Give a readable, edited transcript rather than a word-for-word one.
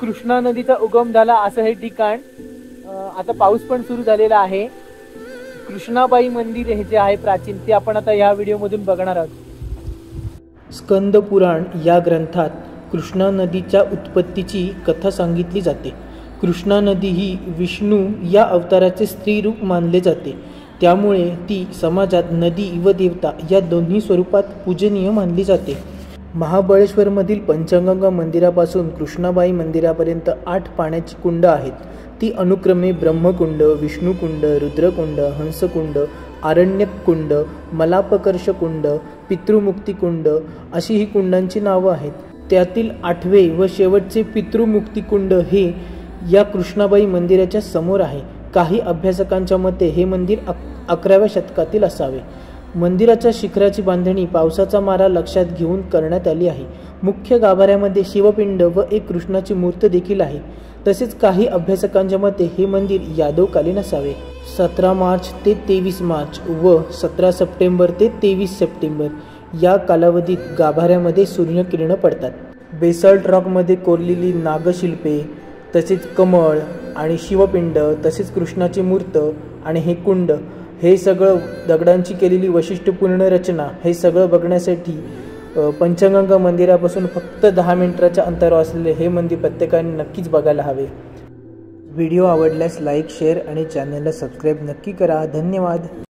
कृष्णा नदीचा उगम झाला असं हे ठिकाण। आता पाऊस पण सुरू झालेला आहे। कृष्णाबाई मंदिर हे जे आहे प्राचीन, ते आपण आता या व्हिडिओमधून बघणार आहोत। स्कंद पुराण या ग्रंथात कृष्णा नदीच्या उत्पत्तीची कथा सांगितली जाते। कृष्णा नदी ही विष्णू या अवताराचे स्त्री रूप मानले जाते, त्यामुळे ती समाजात नदी व देवता या दोन्ही स्वरूपात पूजनीय मानली जाते। महाबळेश्वरमधील पंचगंगा मंदिरापासून कृष्णाबाई मंदिरापर्यंत 8 पाण्याची कुंड आहेत। ती अनुक्रमे ब्रह्मकुंड, विष्णुकुंड, रुद्रकुंड, हंसकुंड, आरण्यकुंड, मलापकर्ष कुंड, पितृमुक्ती कुंड अशी ही कुंडांची नावं आहेत। त्यातील 8वे व शेवटचे पितृमुक्ती कुंड हे या कृष्णाबाई मंदिराच्या समोर आहे। काही अभ्यासकांच्या मते हे मंदिर 11व्या शतकातील असावे। मंदिराच्या शिखराची बांधणी पावसाचा मारा लक्षात घेऊन करण्यात आली आहे। मुख्य गाभाऱ्यामध्ये शिवपिंड व एक कृष्णाची मूर्ती देखील आहे। तसेच काही अभ्यासकांच्या मते हे मंदिर यादवकालीन असावे। 17 मार्च ते 23 मार्च व 17 सप्टेंबर ते 23 सप्टेंबर या कालावधीत गाभाऱ्यामध्ये सूर्यकिरण पडतात। बेसाल्ट रॉकमध्ये कोरलेली नागशिल्पे, तसेच कमळ आणि शिवपिंड, तसेच कृष्णाची मूर्त आणि हे कुंड, हे सगळं दगडांची केलेली वैशिष्ट्यपूर्ण रचना, हे सगळं बघण्यासाठी पंचगंगा मंदिरापासून फक्त 10 मिनिटाच्या अंतरावर असलेले हे मंदिर प्रत्येकाने नक्कीच बघायला हवे। व्हिडिओ आवडल्यास लाईक, शेअर आणि चॅनलला सबस्क्राईब नक्की करा। धन्यवाद।